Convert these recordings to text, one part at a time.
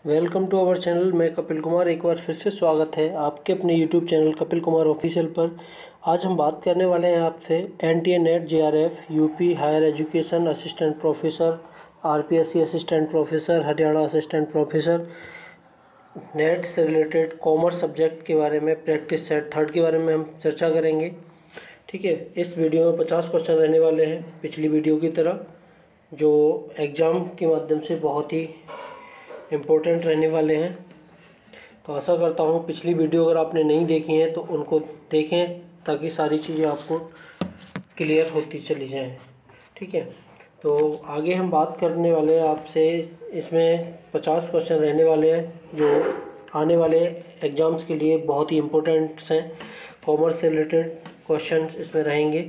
Welcome to our channel. मैं कपिल कुमार, एक बार फिर से स्वागत है आपके अपने YouTube channel Kapil Kumar official पर। आज हम बात करने वाले हैं आपसे NTA NET JRF UP higher education assistant professor, RPSC assistant professor, Haryana assistant professor, NET से रिलेटेड कॉमर्स सब्जेक्ट के बारे में, प्रैक्टिस सेट 3 के बारे में हम चर्चा करेंगे। ठीक है, इस वीडियो में 50 क्वेश्चन रहने वाले हैं, पिछली वीडियो की तरह, जो एग्ज़ाम के माध्यम से बहुत ही इम्पोर्टेंट रहने वाले हैं। तो आशा करता हूँ पिछली वीडियो अगर आपने नहीं देखी है तो उनको देखें, ताकि सारी चीज़ें आपको क्लियर होती चली जाएं। ठीक है, तो आगे हम बात करने वाले हैं आपसे। इसमें 50 क्वेश्चन रहने वाले हैं, जो आने वाले एग्ज़ाम्स के लिए बहुत ही इम्पोर्टेंट्स हैं। कॉमर्स से रिलेटेड क्वेश्चंस इसमें रहेंगे।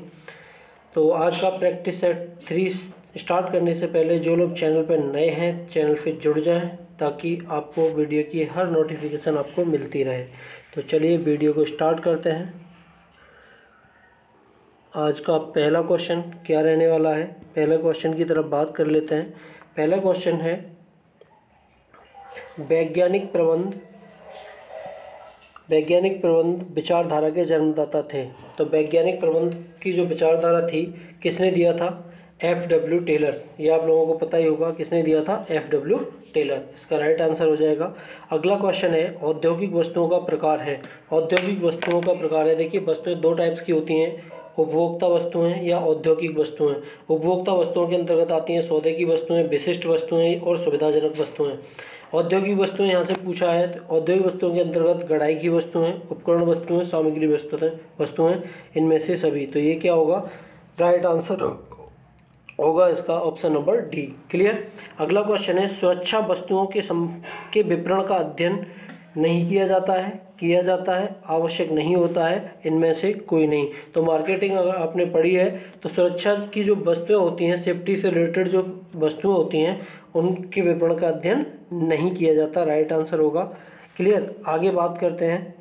तो आज का प्रैक्टिस सेट 3 स्टार्ट करने से पहले जो लोग चैनल पर नए हैं, चैनल से जुड़ जाएं, ताकि आपको वीडियो की हर नोटिफिकेशन आपको मिलती रहे। तो चलिए वीडियो को स्टार्ट करते हैं। आज का पहला क्वेश्चन क्या रहने वाला है, पहले क्वेश्चन की तरफ बात कर लेते हैं। पहला क्वेश्चन है, वैज्ञानिक प्रबंध विचारधारा के जन्मदाता थे। तो वैज्ञानिक प्रबंध की जो विचारधारा थी, किसने दिया था? FW Taylor. ये आप लोगों को पता ही होगा किसने दिया था, FW टेलर। इसका राइट आंसर हो जाएगा। अगला क्वेश्चन है, औद्योगिक वस्तुओं का प्रकार है। औद्योगिक वस्तुओं का प्रकार है, देखिए वस्तुएं 2 टाइप्स की होती हैं, उपभोक्ता वस्तुएं या औद्योगिक वस्तुएं। उपभोक्ता वस्तुओं के अंतर्गत आती हैं सौदे की वस्तुएं, विशिष्ट वस्तुएं और सुविधाजनक वस्तुएं। औद्योगिक वस्तुएं यहाँ से पूछा है, तो औद्योगिक वस्तुओं के अंतर्गत गढ़ाई की वस्तुएं, उपकरण वस्तुएं, सामग्री वस्तुएं, इनमें से सभी। तो ये क्या होगा, राइट आंसर होगा इसका ऑप्शन नंबर डी। क्लियर। अगला क्वेश्चन है, सुरक्षा वस्तुओं के विपणन का अध्ययन नहीं किया जाता है, आवश्यक नहीं होता है, इनमें से कोई नहीं। तो मार्केटिंग अगर आपने पढ़ी है तो सुरक्षा की जो वस्तुएं होती हैं, सेफ्टी से रिलेटेड जो वस्तुएं होती हैं, उनके विपणन का अध्ययन नहीं किया जाता, राइट आंसर होगा। क्लियर। आगे बात करते हैं,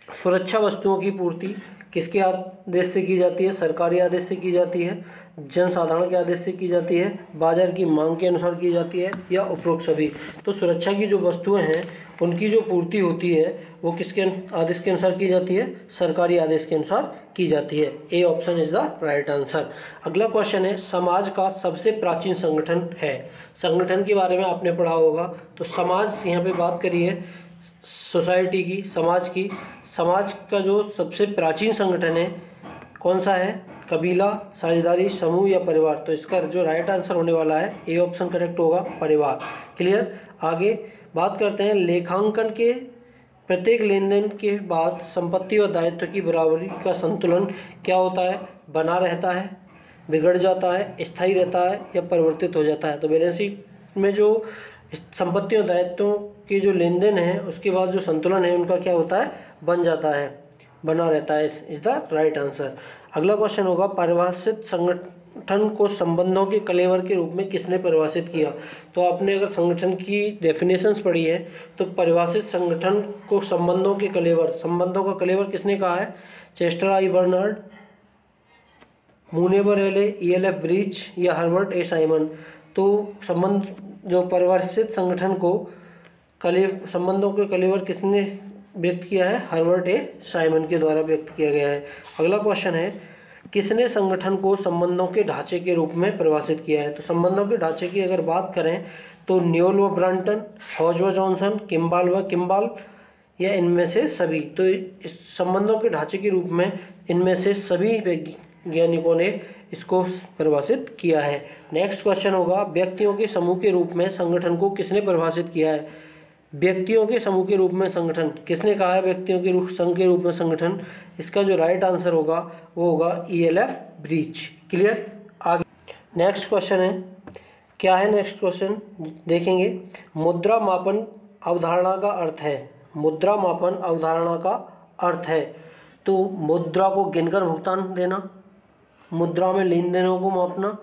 सुरक्षा वस्तुओं की पूर्ति किसके आदेश से की जाती है? सरकारी आदेश से की जाती है, जनसाधारण के आदेश से की जाती है, बाजार की मांग के अनुसार की जाती है, या उपरोक्त सभी। तो सुरक्षा की जो वस्तुएं हैं उनकी जो पूर्ति होती है वो किसके आदेश के अनुसार की जाती है? सरकारी आदेश के अनुसार की जाती है। A option is the right answer. अगला क्वेश्चन है, समाज का सबसे प्राचीन संगठन है। संगठन के बारे में आपने पढ़ा होगा। तो समाज, यहाँ पे बात करी है सोसाइटी की, समाज की। समाज का जो सबसे प्राचीन संगठन है कौन सा है? कबीला, साझेदारी, समूह या परिवार। तो इसका जो राइट आंसर होने वाला है, ए ऑप्शन करेक्ट होगा, परिवार। क्लियर। आगे बात करते हैं, लेखांकन के प्रत्येक लेन देन के बाद संपत्ति और दायित्व की बराबरी का संतुलन क्या होता है? बना रहता है, बिगड़ जाता है, स्थायी रहता है, या परिवर्तित हो जाता है। तो बैलेंस शीट में जो संपत्ति और दायित्वों के जो लेन देन है, उसके बाद जो संतुलन है उनका क्या होता है? बन जाता है, बना रहता है, इज द राइट आंसर। अगला क्वेश्चन होगा, परिभाषित संगठन को संबंधों के कलेवर के रूप में किसने परिभाषित किया? तो आपने अगर संगठन की डेफिनेशंस पढ़ी है तो परिभाषित संगठन को संबंधों का कलेवर किसने कहा है? चेस्टर आई बर्नार्ड, मुनेवर एले, ELF ब्रीच, या हर्बर्ट ए साइमन। तो जो परिभाषित संगठन को संबंधों के कलेवर किसने व्यक्त किया है? हर्बर्ट ए साइमन के द्वारा व्यक्त किया गया है। अगला क्वेश्चन है, किसने संगठन को संबंधों के ढांचे के रूप में परिभाषित किया है? तो संबंधों के ढांचे की अगर बात करें तो न्यूएल व ब्रांटन, हॉज व जॉनसन, किम्बाल, या इनमें से सभी। तो इस संबंधों के ढांचे के रूप में इनमें से सभी वैज्ञानिकों ने इसको परिभाषित किया है। नेक्स्ट क्वेश्चन होगा, व्यक्तियों के समूह के रूप में संगठन को किसने परिभाषित किया है? व्यक्तियों के समूह के रूप में संगठन किसने कहा है? व्यक्तियों के संघ के रूप में संगठन। इसका जो राइट आंसर होगा वो होगा ELF ब्रीच। क्लियर। आगे नेक्स्ट क्वेश्चन है, क्या है नेक्स्ट क्वेश्चन देखेंगे, मुद्रा मापन अवधारणा का अर्थ है। मुद्रा मापन अवधारणा का अर्थ है तो मुद्रा को गिनकर भुगतान देना, मुद्रा में लेन देनों को मापना,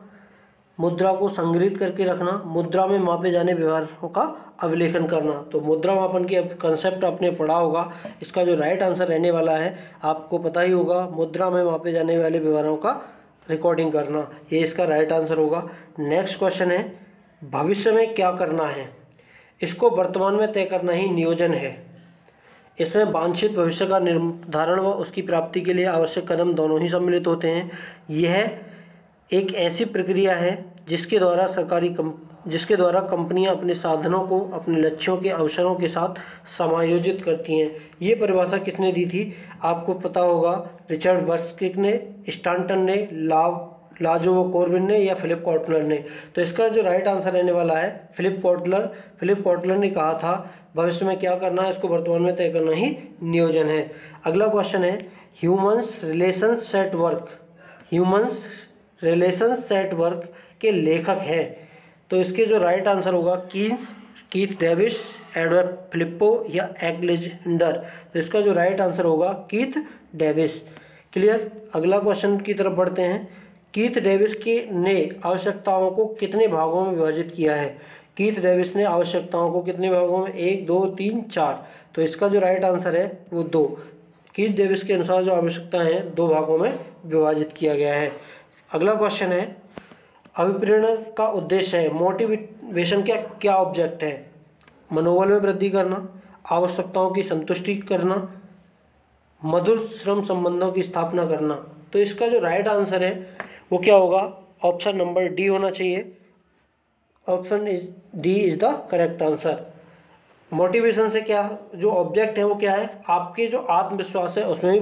मुद्रा को संग्रहित करके रखना, मुद्रा में मापे जाने व्यवहारों का अवलेखन करना। तो मुद्रा मापन की कंसेप्ट आपने पढ़ा होगा। इसका जो राइट आंसर रहने वाला है आपको पता ही होगा, मुद्रा में मापे जाने वाले व्यवहारों का रिकॉर्डिंग करना, ये इसका राइट आंसर होगा। नेक्स्ट क्वेश्चन है, भविष्य में क्या करना है? इसको वर्तमान में तय करना ही नियोजन है। इसमें वांछित भविष्य का निर्धारण व उसकी प्राप्ति के लिए आवश्यक कदम दोनों ही सम्मिलित होते हैं। यह एक ऐसी प्रक्रिया है जिसके द्वारा कंपनियां अपने साधनों को अपने लक्ष्यों के अवसरों के साथ समायोजित करती हैं। ये परिभाषा किसने दी थी? आपको पता होगा, रिचर्ड वर्स्किक ने, स्टांटन ने, लाजो कॉर्बिन ने या फिलिप कॉटलर ने। तो इसका जो राइट आंसर रहने वाला है फिलिप कॉटलर ने कहा था भविष्य में क्या करना है इसको वर्तमान में तय करना ही नियोजन है। अगला क्वेश्चन है ह्यूमन्स रिलेशंस सेट वर्क के लेखक हैं। तो इसके जो राइट आंसर होगा कीथ डेविस, एडवर्ड फिलिप्पो या एलेक्जेंडर। तो इसका जो राइट आंसर होगा कीथ डेविस। क्लियर। अगला क्वेश्चन की तरफ बढ़ते हैं। कीथ डेविस ने आवश्यकताओं को कितने भागों में विभाजित किया है? कीथ डेविस ने आवश्यकताओं को कितने भागों में? 1, 2, 3, 4। तो इसका जो राइट आंसर है वो 2। कीथ डेविस के अनुसार जो आवश्यकताएं हैं 2 भागों में विभाजित किया गया है। अगला क्वेश्चन है अभिप्रेरण का उद्देश्य है। मोटिवेशन का क्या ऑब्जेक्ट है? मनोबल में वृद्धि करना, आवश्यकताओं की संतुष्टि करना, मधुर श्रम संबंधों की स्थापना करना। तो इसका जो राइट आंसर है वो क्या होगा? ऑप्शन नंबर डी होना चाहिए। Option D is the correct answer. Motivation से क्या जो ऑब्जेक्ट है वो क्या है? आपके जो आत्मविश्वास है उसमें भी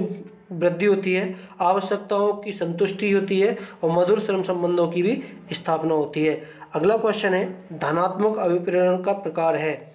वृद्धि होती है, आवश्यकताओं की संतुष्टि होती है और मधुर श्रम संबंधों की भी स्थापना होती है। अगला क्वेश्चन है धनात्मक अभिप्रेरण का प्रकार है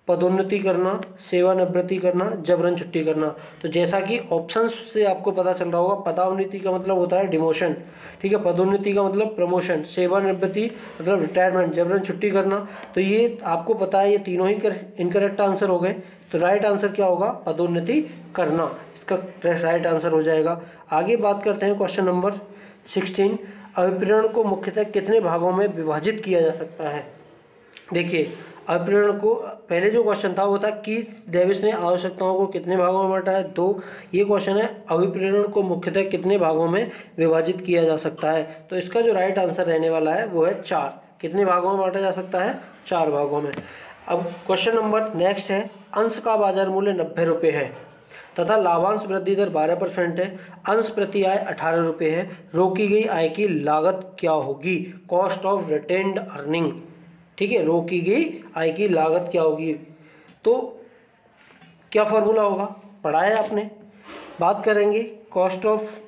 पदोन्नति करना, सेवानिवृत्ति करना, जबरन छुट्टी करना। तो जैसा कि ऑप्शन से आपको पता चल रहा होगा, पदोन्नति का मतलब होता है डिमोशन, ठीक है, पदोन्नति का मतलब प्रमोशन, सेवानिवृत्ति मतलब रिटायरमेंट, जबरन छुट्टी करना। तो ये आपको पता है ये तीनों ही इनकरेक्ट आंसर हो गए। तो राइट आंसर क्या होगा? पदोन्नति करना, इसका राइट आंसर हो जाएगा। आगे बात करते हैं क्वेश्चन नंबर 16। अभिप्रेरण को मुख्यतः कितने भागों में विभाजित किया जा सकता है? देखिए अभिप्रेरण को, पहले जो क्वेश्चन था वो था कि डेविस ने आवश्यकताओं को कितने भागों में बांटा है? 2। ये क्वेश्चन है अभिप्रेरण को मुख्यतः कितने भागों में विभाजित किया जा सकता है? तो इसका जो राइट आंसर रहने वाला है वो है 4। कितने भागों में बांटा जा सकता है? 4 भागों में। अब क्वेश्चन नंबर नेक्स्ट है अंश का बाजार मूल्य 90 रुपये है तथा लाभांश वृद्धि दर 12% है। अंश प्रति आय 18 रुपये है। रोकी गई आय की लागत क्या होगी? कॉस्ट ऑफ रिटेन्ड अर्निंग, ठीक है, रोकी गई आय की लागत क्या होगी? तो क्या फॉर्मूला होगा? पढ़ा है आपने। बात करेंगे कॉस्ट ऑफ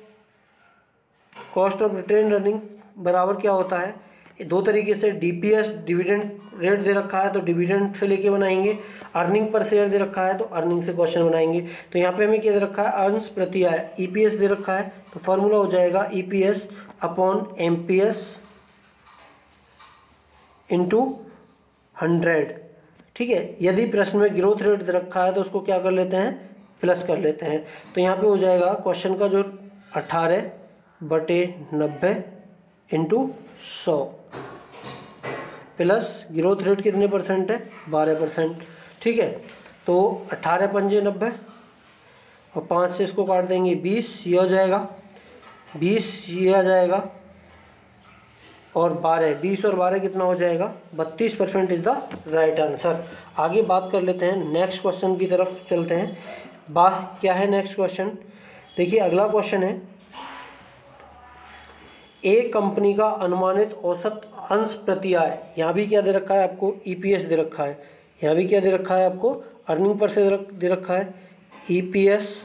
रिटेन्ड अर्निंग बराबर क्या होता है? 2 तरीके से, डीपीएस डिविडेंड रेट दे रखा है तो डिविडेंड से लेके बनाएंगे, अर्निंग पर शेयर दे रखा है तो अर्निंग से क्वेश्चन बनाएंगे। तो यहाँ पे हमें क्या दे रखा है? अंश प्रति आय, ईपीएस दे रखा है। तो फॉर्मूला हो जाएगा ईपीएस अपॉन एमपीएस इंटू 100, ठीक है। यदि प्रश्न में ग्रोथ रेट दे रखा है तो उसको क्या कर लेते हैं? प्लस कर लेते हैं। तो यहाँ पे हो जाएगा क्वेश्चन का जो 18/90 इंटू 100 प्लस ग्रोथ रेट कितने परसेंट है? 12%, ठीक है। तो 18 पंजे 90 और 5 से इसको काट देंगे 20, ये हो जाएगा 20, ये आ जाएगा और 12, 20 और 12 कितना हो जाएगा? 32% इज द राइट आंसर। आगे बात कर लेते हैं, नेक्स्ट क्वेश्चन की तरफ चलते हैं। बात क्या है नेक्स्ट क्वेश्चन? देखिए अगला क्वेश्चन है एक कंपनी का अनुमानित औसत अंश प्रति आय, यहाँ भी क्या दे रखा है आपको? ईपीएस दे रखा है। यहाँ भी क्या दे रखा है आपको? अर्निंग पर से दे रखा है। ईपीएस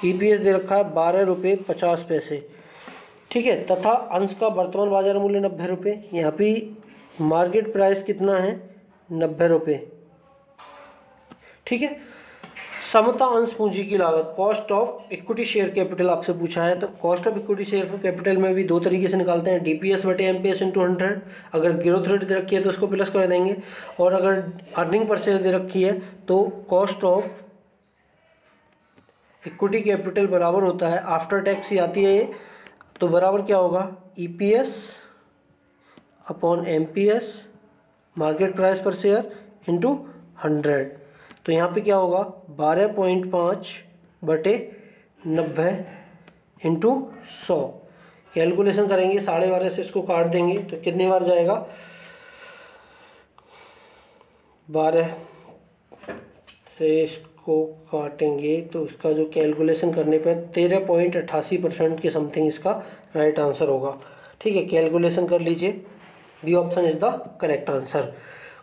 दे रखा है 12 रुपये 50 पैसे, ठीक है, तथा अंश का वर्तमान बाजार मूल्य 90 रुपये। यहाँ पे मार्केट प्राइस कितना है? 90 रुपये, ठीक है। समता अंश पूंजी की लागत, cost of equity share capital आपसे पूछा है। तो cost of equity share capital में भी 2 तरीके से निकालते हैं, डीपीएस बटे एमपीएस इंटू 100। अगर ग्रोथ रेट दे रखी है तो उसको प्लस कर देंगे, और अगर अर्निंग पर शेयर दे रखी है तो कॉस्ट ऑफ इक्विटी कैपिटल बराबर होता है, आफ्टर टैक्स ही आती है ये, तो बराबर क्या होगा? EPS upon MPS market price पर शेयर इंटू 100। तो यहाँ पे क्या होगा? 12.5/90 इंटू 100। कैलकुलेशन करेंगे, 12.5 से इसको काट देंगे तो कितनी बार जाएगा? 12 से इसको काटेंगे तो इसका जो कैलकुलेशन करने पर 13.88% के समथिंग इसका राइट आंसर होगा। ठीक है, कैलकुलेशन कर लीजिए। B option is the correct answer.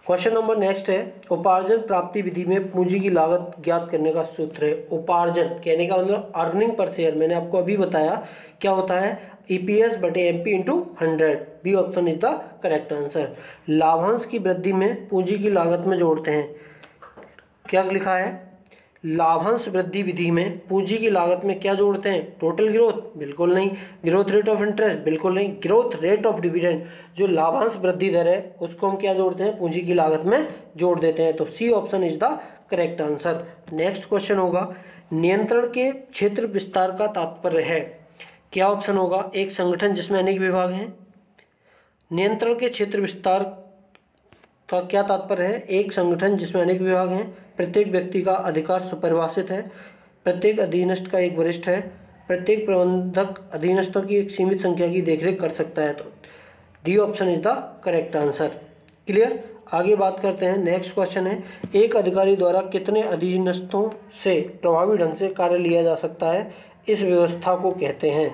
Question number next है, उपार्जन प्राप्ति विधि में पूंजी की लागत ज्ञात करने का सूत्र है। उपार्जन कहने का मतलब अर्निंग पर शेयर, मैंने आपको अभी बताया क्या होता है, EPS बटे MP into 100। B option is the correct answer. लाभांश की वृद्धि में पूंजी की लागत में जोड़ते हैं, क्या लिखा है, लाभांश वृद्धि विधि में पूंजी की लागत में क्या जोड़ते हैं, टोटल ग्रोथ, बिल्कुल नहीं। ग्रोथ रेट ऑफ इंटरेस्ट, बिल्कुल नहीं। ग्रोथ रेट ऑफ डिविडेंड, जो लाभांश वृद्धि दर है उसको हम क्या जोड़ते हैं, पूंजी की लागत में जोड़ देते हैं। तो c option is the correct answer. Next question होगा, नियंत्रण के क्षेत्र विस्तार का तात्पर्य है, क्या ऑप्शन होगा, एक संगठन जिसमें अनेक विभाग हैं। नियंत्रण के क्षेत्र विस्तार का क्या तात्पर्य है, एक संगठन जिसमें अनेक विभाग हैं, प्रत्येक व्यक्ति का अधिकार सुपरिभाषित है, प्रत्येक अधीनस्थ का एक वरिष्ठ है, प्रत्येक प्रबंधक अधीनस्थों की एक सीमित संख्या की देखरेख कर सकता है। तो D option is the correct answer. Clear. आगे बात करते हैं। नेक्स्ट क्वेश्चन है, एक अधिकारी द्वारा कितने अधीनस्थों से प्रभावी ढंग से कार्य लिया जा सकता है, इस व्यवस्था को कहते हैं,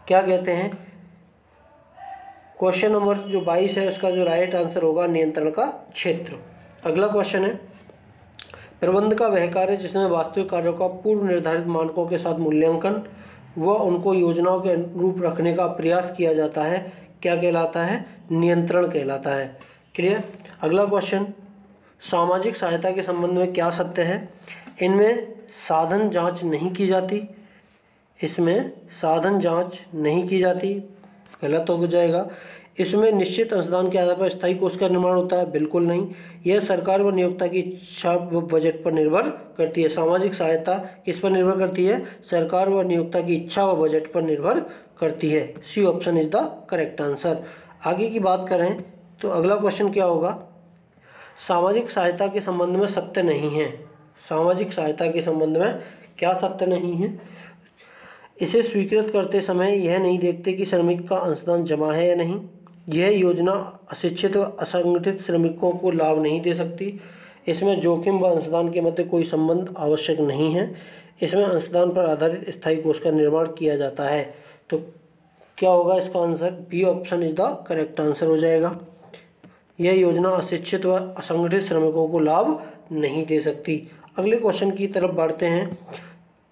क्या कहते हैं। क्वेश्चन नंबर जो 22 है उसका जो राइट आंसर होगा नियंत्रण का क्षेत्र। अगला क्वेश्चन है, प्रबंध का वह कार्य जिसमें वास्तविक कार्यों का पूर्व निर्धारित मानकों के साथ मूल्यांकन व उनको योजनाओं के अनुरूप रखने का प्रयास किया जाता है, क्या कहलाता है, नियंत्रण कहलाता है। क्लियर। अगला क्वेश्चन, सामाजिक सहायता के संबंध में क्या सत्य है, इनमें साधन जांच नहीं की जाती, इसमें साधन जांच नहीं की जाती, गलत हो जाएगा। इसमें निश्चित अंशदान के आधार पर स्थायी कोष का निर्माण होता है, बिल्कुल नहीं। यह सरकार व नियोक्ता की इच्छा व बजट पर निर्भर करती है। सामाजिक सहायता किस पर निर्भर करती है, सरकार व नियोक्ता की इच्छा व बजट पर निर्भर करती है। C option is the correct answer. आगे की बात करें तो अगला क्वेश्चन क्या होगा, सामाजिक सहायता के संबंध में सत्य नहीं है, सामाजिक सहायता के संबंध में क्या सत्य नहीं है, इसे स्वीकृत करते समय यह नहीं देखते कि श्रमिक का अंशदान जमा है या नहीं, यह योजना अशिक्षित व असंगठित श्रमिकों को लाभ नहीं दे सकती, इसमें जोखिम व अंशदान के मध्य कोई संबंध आवश्यक नहीं है, इसमें अंशदान पर आधारित स्थायी कोष का निर्माण किया जाता है। तो क्या होगा इसका answer, b option is the correct answer हो जाएगा। यह योजना अशिक्षित व असंगठित श्रमिकों को लाभ नहीं दे सकती। अगले क्वेश्चन की तरफ बढ़ते हैं,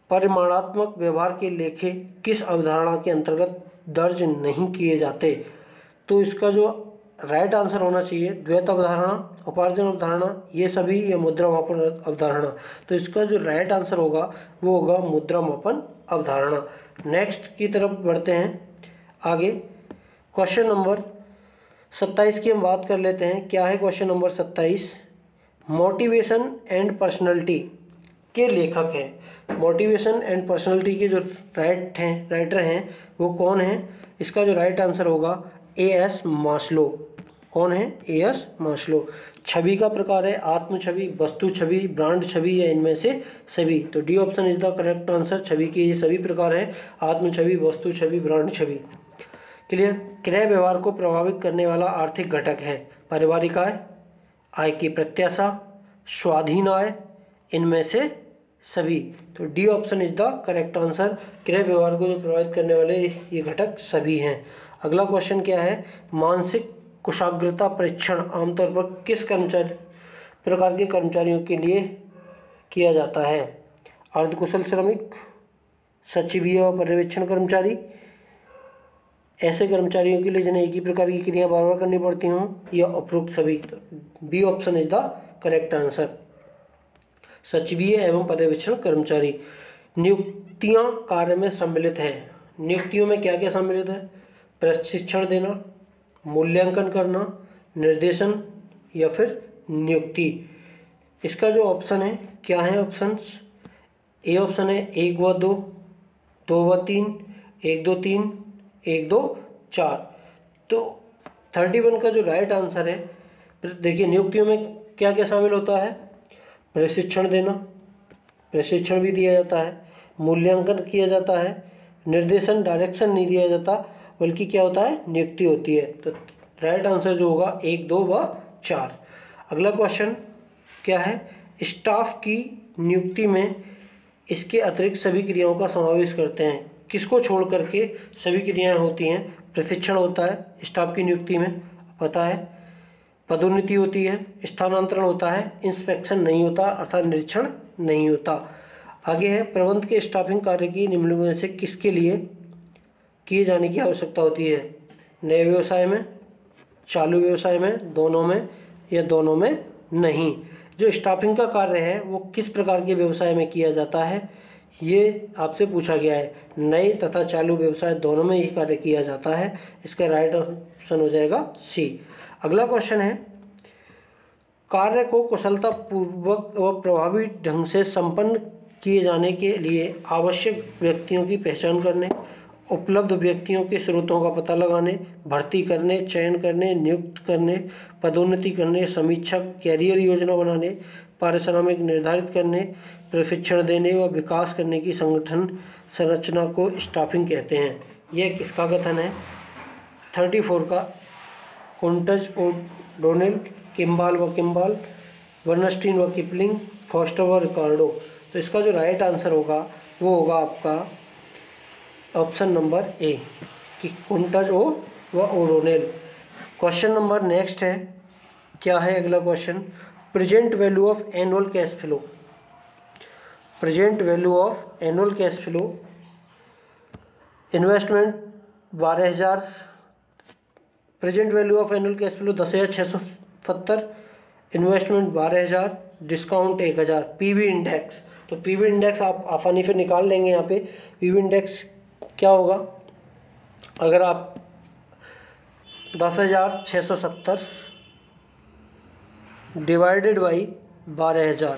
परिमाणात्मक व्यवहार के लेखे किस अवधारणा के अंतर्गत दर्ज नहीं किए जाते, तो इसका जो राइट आंसर होना चाहिए द्वैत अवधारणा, उपार्जन अवधारणा, ये सभी, या मुद्रा मापन अवधारणा। तो इसका जो राइट आंसर होगा वो होगा मुद्रा मापन अवधारणा। नेक्स्ट की तरफ बढ़ते हैं आगे। क्वेश्चन नंबर 27 की हम बात कर लेते हैं। क्या है question number 27, motivation and personality के लेखक हैं। मोटिवेशन एंड पर्सनैलिटी के जो राइटर हैं वो कौन हैं, इसका जो राइट आंसर होगा A.S. मास्लो। कौन है, A.S. मास्लो। छवि का प्रकार है आत्म छवि, वस्तु छवि, ब्रांड छवि, या इनमें से सभी। तो D option is the correct answer. छवि के ये सभी प्रकार हैं, आत्म छवि, वस्तु छवि, ब्रांड छवि। क्लियर। क्रय व्यवहार को प्रभावित करने वाला आर्थिक घटक है पारिवारिक आय, आय की प्रत्याशा, स्वाधीन आय, इनमें से सभी। तो D option is the correct answer. क्रय व्यवहार को जो प्रभावित करने वाले ये घटक सभी हैं। अगला क्वेश्चन क्या है, मानसिक कुशाग्रता परीक्षण आमतौर पर किस प्रकार के कर्मचारियों के लिए किया जाता है, अर्धकुशल श्रमिक, सचिवीय और पर्यवेक्षण कर्मचारी, ऐसे कर्मचारियों के लिए जिन्हें एक ही प्रकार की क्रिया बार बार करनी पड़ती हों, या उपरोक्त सभी। तो B option is the correct answer, सचिवीय एवं पर्यवेक्षण कर्मचारी। नियुक्तियां कार्य में सम्मिलित हैं, नियुक्तियों में क्या क्या सम्मिलित है, प्रशिक्षण देना, मूल्यांकन करना, निर्देशन, या फिर नियुक्ति। इसका जो ऑप्शन है क्या है, ऑप्शंस ए ऑप्शन है 1 व 2, 2 व 3, 1 2 3, 1 2 4। तो 31 का जो राइट आंसर है, देखिए नियुक्तियों में क्या क्या शामिल होता है, प्रशिक्षण देना, प्रशिक्षण भी दिया जाता है, मूल्यांकन किया जाता है, निर्देशन डायरेक्शन नहीं दिया जाता, बल्कि क्या होता है, नियुक्ति होती है। तो राइट आंसर जो होगा 1 2 व 4। अगला क्वेश्चन, क्या है, स्टाफ की नियुक्ति में इसके अतिरिक्त सभी क्रियाओं का समावेश करते हैं। किसको छोड़ करके सभी क्रियाएं होती हैं, प्रशिक्षण होता है स्टाफ की नियुक्ति में, पता है, पदोन्नति होती है, स्थानांतरण होता है, इंस्पेक्शन नहीं होता अर्थात निरीक्षण नहीं होता। आगे है, प्रबंध के स्टाफिंग कार्य की निम्नलिखित में से किसके लिए किए जाने की आवश्यकता होती है, नए व्यवसाय में, चालू व्यवसाय में, दोनों में या दोनों में नहीं। जो स्टाफिंग का कार्य है वो किस प्रकार के व्यवसाय में किया जाता है, ये आपसे पूछा गया है। नए तथा चालू व्यवसाय दोनों में ही कार्य किया जाता है। इसका राइट ऑप्शन हो जाएगा सी। अगला क्वेश्चन है, कार्य को कुशलतापूर्वक व प्रभावी ढंग से संपन्न किए जाने के लिए आवश्यक व्यक्तियों की पहचान करने, उपलब्ध व्यक्तियों के स्रोतों का पता लगाने, भर्ती करने, चयन करने, नियुक्त करने, पदोन्नति करने, समीक्षा, कैरियर योजना बनाने, पारिश्रमिक निर्धारित करने, प्रशिक्षण देने व विकास करने की संगठन संरचना को स्टाफिंग कहते हैं। यह किसका कथन है, 34 का, कोंटज ओडोनिल, किम्बाल व किम्बाल, वर्नस्टीन व किपलिंग, फॉस्टर व रिकार्डो। तो इसका जो राइट आंसर होगा वो होगा आपका ऑप्शन नंबर ए कि कोंटज ओ व ओडोनिल। क्वेश्चन नंबर नेक्स्ट है, क्या है अगला question, present value of annual cash flow. Present value of annual cash flow, investment 12,000, present value of annual cash flow 10,670, investment 12,000, discount 1,000। PV index, तो पीवी इंडेक्स आप आसानी से निकाल लेंगे। यहाँ पे पीवी इंडेक्स क्या होगा, अगर आप 10,670 डिवाइडेड बाई 12,000,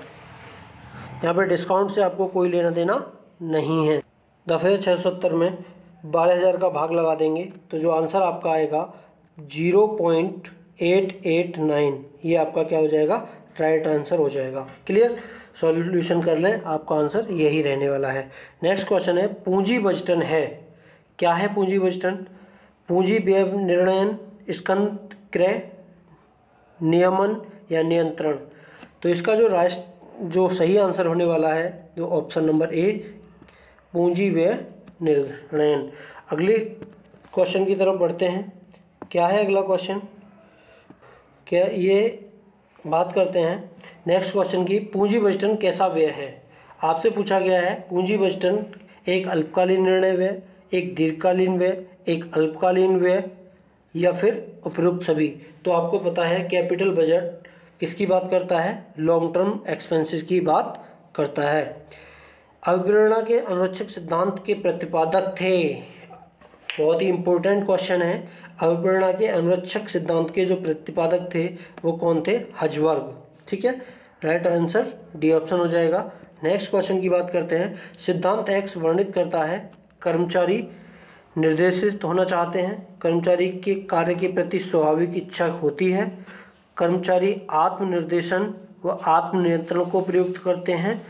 यहाँ पे डिस्काउंट से आपको कोई लेना देना नहीं है। 10,670 में 12,000 का भाग लगा देंगे तो जो आंसर आपका आएगा 0.889, ये आपका क्या हो जाएगा, राइट आंसर हो जाएगा। क्लियर, सॉल्यूशन कर लें, आपका आंसर यही रहने वाला है। नेक्स्ट क्वेश्चन है, पूंजी बजटन है। क्या है पूंजी बजटन, पूंजी व्यय निर्णयन, स्कंद क्रय, नियमन या नियंत्रण। तो इसका जो सही आंसर होने वाला है जो ऑप्शन नंबर ए, पूंजी व्यय निर्णयन। अगले क्वेश्चन की तरफ बढ़ते हैं। क्या है अगला क्वेश्चन, क्या ये बात करते हैं नेक्स्ट क्वेश्चन की, पूंजी बजटन कैसा व्यय है। आपसे पूछा गया है पूंजी बजटन एक अल्पकालीन निर्णय व्यय, एक दीर्घकालीन व्यय, एक अल्पकालीन व्यय या फिर उपरोक्त सभी। तो आपको पता है कैपिटल बजट किसकी बात करता है, लॉन्ग टर्म एक्सपेंसेस की बात करता है। अवधारणा के अनुरक्षक सिद्धांत के प्रतिपादक थे, बहुत ही इंपॉर्टेंट क्वेश्चन है। अवधारणा के अनुरक्षक सिद्धांत के जो प्रतिपादक थे वो कौन थे, हजवर्ग। ठीक है, राइट आंसर डी ऑप्शन हो जाएगा। नेक्स्ट क्वेश्चन की बात करते हैं, सिद्धांत एक्स वर्णित करता है कर्मचारी निर्देशित होना चाहते हैं, कर्मचारी के कार्य के प्रति स्वाभाविक इच्छा होती है, कर्मचारी आत्मनिर्देशन व आत्मनियंत्रण को प्रयुक्त करते हैं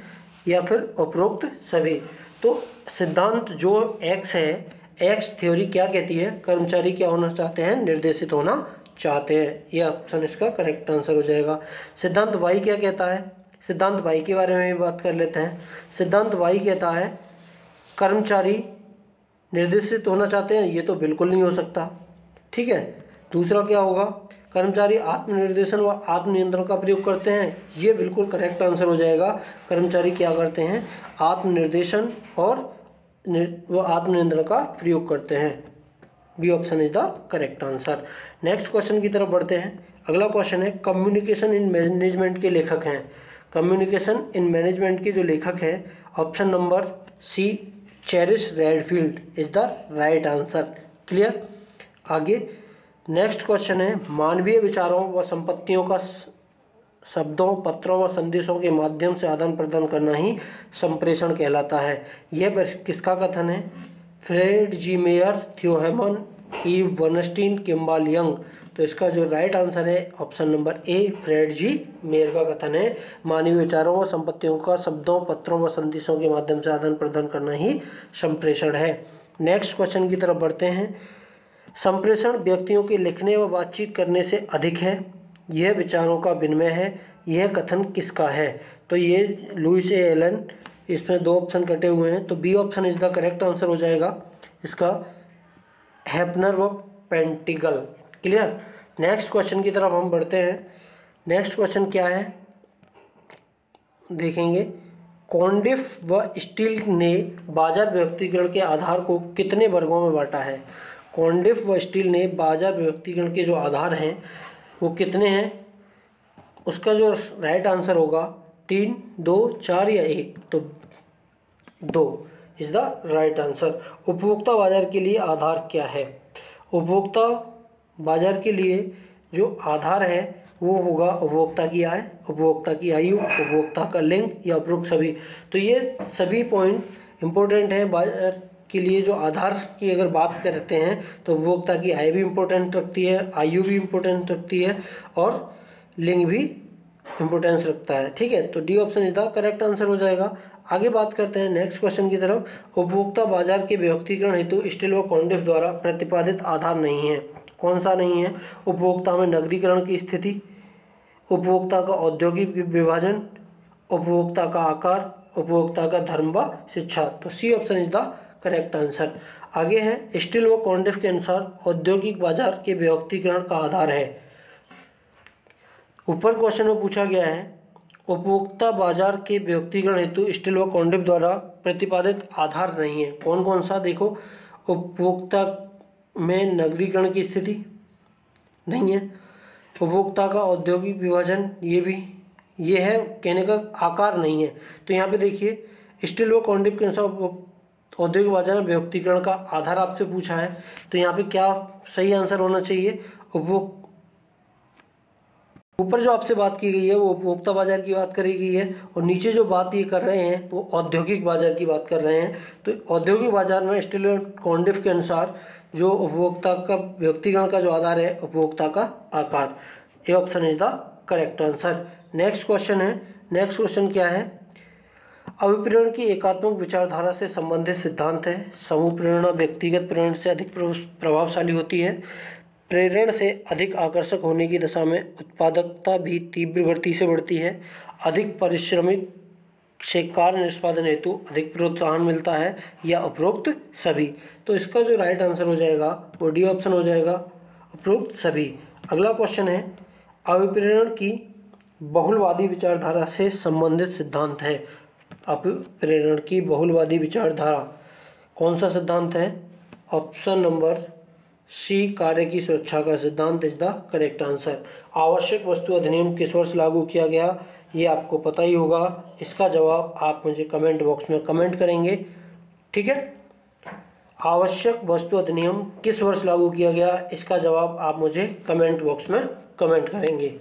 या फिर उपरोक्त सभी। तो सिद्धांत जो एक्स है, एक्स थ्योरी क्या कहती है, कर्मचारी क्या होना चाहते हैं, निर्देशित होना चाहते हैं। यह ऑप्शन इसका करेक्ट आंसर हो जाएगा। सिद्धांत वाई क्या कहता है, सिद्धांत वाई के बारे में भी बात कर लेते हैं। सिद्धांत वाई कहता है कर्मचारी निर्देशित होना चाहते हैं, ये तो बिल्कुल नहीं हो सकता। ठीक है, दूसरा क्या होगा, कर्मचारी आत्मनिर्देशन व आत्मनियंत्रण का प्रयोग करते हैं, ये बिल्कुल करेक्ट आंसर हो जाएगा। कर्मचारी क्या करते हैं, आत्मनिर्देशन और वो आत्मनियंत्रण का प्रयोग करते हैं। B option is the correct answer. Next question की तरफ बढ़ते हैं। अगला क्वेश्चन है, कम्युनिकेशन इन मैनेजमेंट के लेखक हैं। कम्युनिकेशन इन मैनेजमेंट के जो लेखक हैं, option number c Charles Redfield is the right answer. Clear, आगे नेक्स्ट क्वेश्चन है, मानवीय विचारों व संपत्तियों का शब्दों, पत्रों व संदेशों के माध्यम से आदान प्रदान करना ही संप्रेषण कहलाता है। यह किसका कथन है, फ्रेड जी मेयर, थियो हेमन, ईव वर्नस्टीन, किम्बाल यंग। तो इसका जो राइट आंसर है option number a, Fred G Meyer का कथन है, मानवीय विचारों व संपत्तियों का शब्दों, पत्रों व संदेशों के माध्यम से आदान प्रदान करना ही संप्रेषण है। नेक्स्ट क्वेश्चन की तरफ बढ़ते हैं। संप्रेषण व्यक्तियों के लिखने व बातचीत करने से अधिक है, यह विचारों का विनिमय है, यह कथन किसका है? तो ये लुईस ए एलन, इसमें 2 ऑप्शन कटे हुए हैं, तो B option is the correct answer हो जाएगा इसका, हैफनर व पेंटिगल। क्लियर। नेक्स्ट क्वेश्चन की तरफ हम बढ़ते हैं। नेक्स्ट क्वेश्चन क्या है देखेंगे। कॉन्डिफ व स्टील ने बाजार विभक्तीकरण के आधार को कितने वर्गों में बांटा है? कॉन्डिफ व स्टील ने बाजार विभक्तीकरण के जो आधार हैं वो कितने हैं? उसका जो राइट आंसर होगा 3, 2, 4 या 1, तो 2 इज द राइट आंसर। उपभोक्ता बाजार के लिए आधार क्या है? उपभोक्ता बाजार के लिए जो आधार है वो होगा उपभोक्ता की आय, उपभोक्ता की आयु, उपभोक्ता का लिंग या उपरोक्त सभी। तो ये सभी पॉइंट इम्पोर्टेंट है बाजार के लिए। जो आधार की अगर बात करते हैं तो उपभोक्ता की आय भी इम्पोर्टेंट रखती है, आयु भी इम्पोर्टेंट रखती है और लिंग भी इम्पोर्टेंस रखता है। ठीक है, तो D option is the correct answer हो जाएगा। आगे बात करते हैं नेक्स्ट क्वेश्चन की तरफ। उपभोक्ता बाजार के विभक्तीकरण हेतु स्टील व कॉन्डिफ द्वारा प्रतिपादित आधार नहीं है। कौन सा नहीं है? उपभोक्ता में नगरीकरण की स्थिति, उपभोक्ता का औद्योगिक विभाजन, उपभोक्ता का आकार, उपभोक्ता का धर्म व शिक्षा। तो c option is the correct answer. आगे है स्टील व कॉन्डिफ के अनुसार औद्योगिक बाजार के विभक्तीकरण का आधार है। ऊपर क्वेश्चन में पूछा गया है उपभोक्ता बाजार के विभक्तीकरण हेतु स्टील व कॉन्डिफ द्वारा प्रतिपादित आधार नहीं है। कौन कौन सा? देखो, उपभोक्ता में नगरीकरण की स्थिति नहीं है, उपभोक्ता का औद्योगिक विभाजन ये है, कहने का आकार नहीं है। तो यहाँ पे देखिए स्टील व कॉन्डिफ के अनुसार औद्योगिक बाजार में विभक्तीकरण का आधार आपसे पूछा है, तो यहाँ पे क्या सही आंसर होना चाहिए? ऊपर जो आपसे बात की गई है वो उपभोक्ता बाजार की बात करी गई है और नीचे जो बात ये कर रहे हैं वो औद्योगिक बाजार की बात कर रहे हैं। तो औद्योगिक बाजार में स्टील और कॉन्डिफ के अनुसार जो उपभोक्ता का विभक्तीकरण का जो आधार है उपभोक्ता का आकार। A option is the correct answer. Next question है। नेक्स्ट क्वेश्चन क्या है? अभिप्रेरण की एकात्मक विचारधारा से संबंधित सिद्धांत है। समूह प्रेरणा व्यक्तिगत प्रेरणा से अधिक प्रभावशाली होती है। प्रेरण से अधिक आकर्षक होने की दशा में उत्पादकता भी तीव्र गति से बढ़ती है। अधिक पारिश्रमिक से कार्य निष्पादन हेतु अधिक प्रोत्साहन मिलता है या उपरोक्त सभी। तो इसका जो राइट आंसर हो जाएगा वो डी ऑप्शन हो जाएगा, उपरोक्त सभी। अगला क्वेश्चन है अभिप्रेरण की बहुलवादी विचारधारा से संबंधित सिद्धांत है। अभिप्रेरण की बहुलवादी विचारधारा कौन सा सिद्धांत है? ऑप्शन नंबर सी, कार्य की सुरक्षा का सिद्धांत इज द करेक्ट आंसर। आवश्यक वस्तु अधिनियम किस वर्ष लागू किया गया? ये आपको पता ही होगा। इसका जवाब आप मुझे कमेंट बॉक्स में कमेंट करेंगे। ठीक है, आवश्यक वस्तु अधिनियम किस वर्ष लागू किया गया? इसका जवाब आप मुझे कमेंट बॉक्स में कमेंट करेंगे।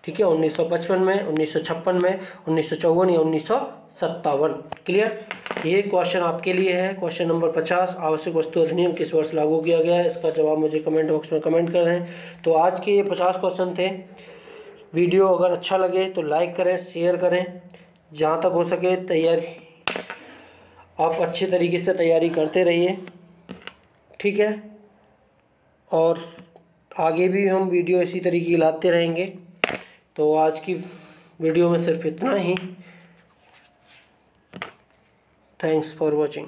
ठीक है, 1955 में, 1956 में, 1954 या 1957। क्लियर। ये क्वेश्चन आपके लिए है, क्वेश्चन नंबर 50। आवश्यक वस्तु अधिनियम किस वर्ष लागू किया गया है? इसका जवाब मुझे कमेंट बॉक्स में कमेंट कर दें। तो आज के ये 50 क्वेश्चन थे। वीडियो अगर अच्छा लगे तो लाइक करें, शेयर करें। जहाँ तक हो सके तैयारी आप अच्छे तरीके से तैयारी करते रहिए। ठीक है, और आगे भी हम वीडियो इसी तरीके की लाते रहेंगे। तो आज की वीडियो में सिर्फ इतना ही। Thanks for watching.